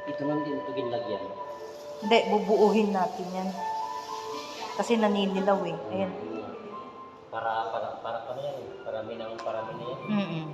Ito lang din ito ginlagyan. Hindi, bubuuhin natin yan. Kasi naninilaw eh. Ayan. Para pa na yan. Parami na yan. Mm-mm.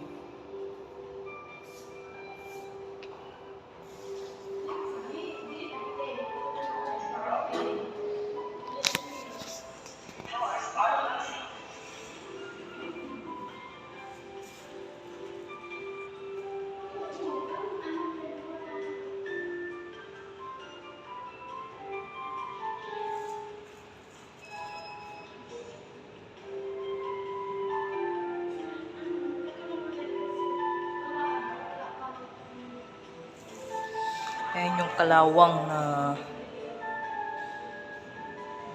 Ayan yung kalawang na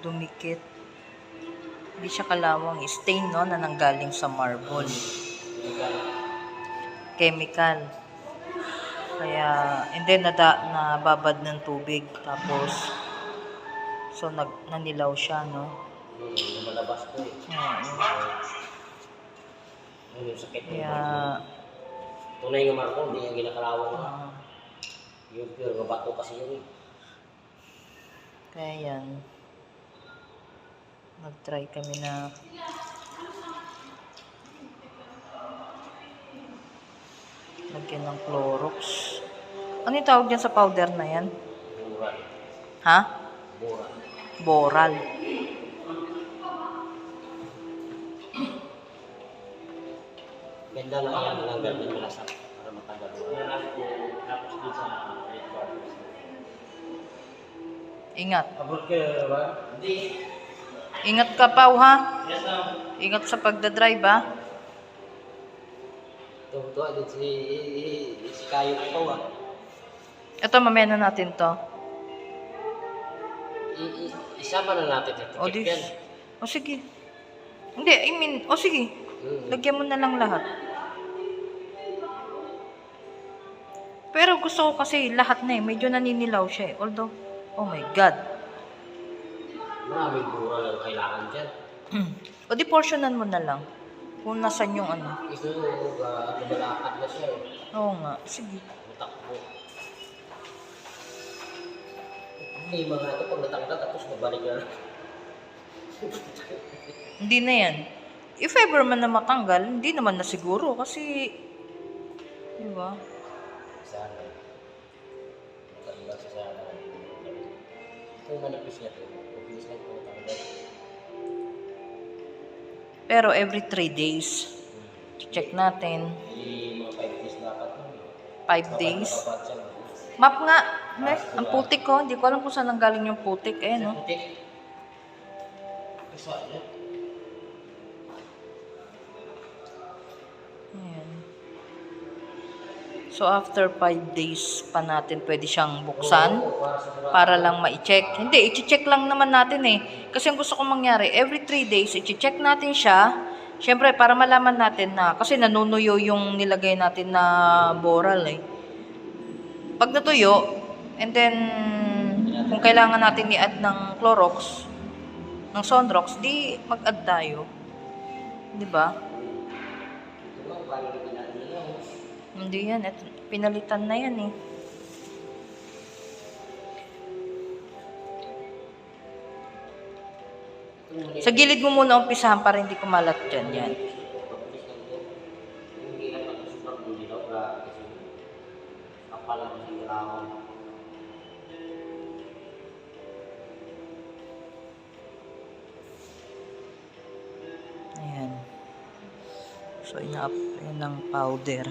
dumikit. Hindi siya kalawang, stain no, na nanggaling sa marble. Chemical. Kaya, and then nababad ng tubig. Tapos, so nanilaw siya, no? Lumalabas ko eh. Yung sakit mo. Kaya, tunay nga Marco, hindi yung ginakalawang na. Yung pure nga bato kasi yun eh. kaya yan. Nag-try kami na lagyan ng Clorox. Ano yung tawag dyan sa powder na yan? Bural. Ha? Bural. Boral. Ganda lang yan, ang ganda ng lasak para matagal. Tapos din sa headquarters. Ingat. Abot ka ba? Hindi. Ingat ka, Pao, ha? Yes, ma'am. Ingat sa pagdadrive, ha? Ito, si Kayo ko ah. Ito, mamaya na natin to. Isama na natin ito. O, Check yan. O, sige. Hindi, I mean, o, sige. Lagyan mo na lang lahat. Pero gusto ko kasi lahat na eh. Medyo naninilaw siya eh. Although, oh my God. Maraming bural ang kailangan dyan. O di portionan mo na lang. Kung nasan yung ano. Ito, lumalakad na siya eh. Oo nga. Sige. Matakbo. Hindi mga ito pag natanggal tapos mabalik na. Hindi na yan. If ever man na matanggal, hindi naman na siguro. Kasi, di ba? Sana. Matanggal sa sana. Ito yung manipis niya ito. Mabilis lang ito matanggal. Pero every 3 days, check natin. Hindi mga 5 days dapat. 5 days. Map nga. Ang putik ko. Hindi ko alam kung saan nanggaling yung putik. Ayan, no? Putik. Isa niya. Ayan. So, after 5 days pa natin pwede siyang buksan para lang ma-check. Hindi, i-check lang naman natin eh. Kasi ang gusto kong mangyari, every 3 days, i-check natin siya. Siyempre, para malaman natin na, kasi nanunuyo yung nilagay natin na boral eh. Pag natuyo, and then, kung kailangan natin i-add ng Clorox, ng Sonrox, di mag-add tayo. Di ba? Hindi yan. Ito, pinalitan na yan eh. Sa gilid mo muna umpisahan para hindi kumalat dyan. Yan. Ayan. So, ina-apply ng powder.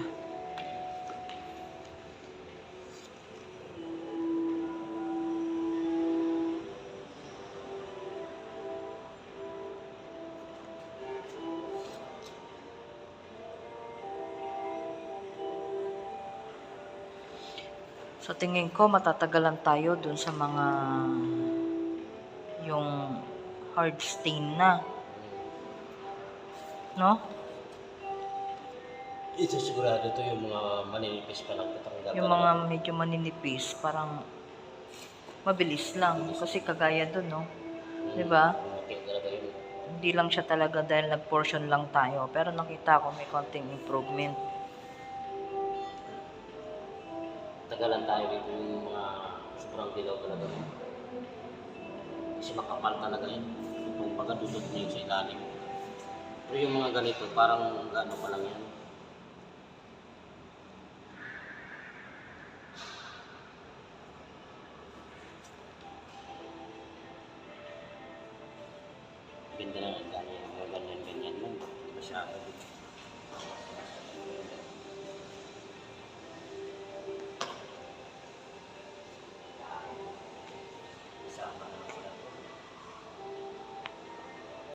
So, tingin ko matatagalan tayo dun sa mga yung hard stain na. No? Ito sigurado ito yung mga maninipis pa lang tatanggal. Yung mga medyo maninipis, parang mabilis lang. Kasi kagaya dun, no? Diba? Hindi lang siya talaga dahil nag-portion lang tayo. Pero nakita ko may konting improvement. Natagalan tayo dito yung mga sobrang dilaw talaga. Kasi makapal talaga yun. Kung baga dudot na yun sa ilalim. Pero yung mga ganito, parang ano pa lang yan. Ganda na ang ganyan, mga ganyan-ganyan lang. Masyado.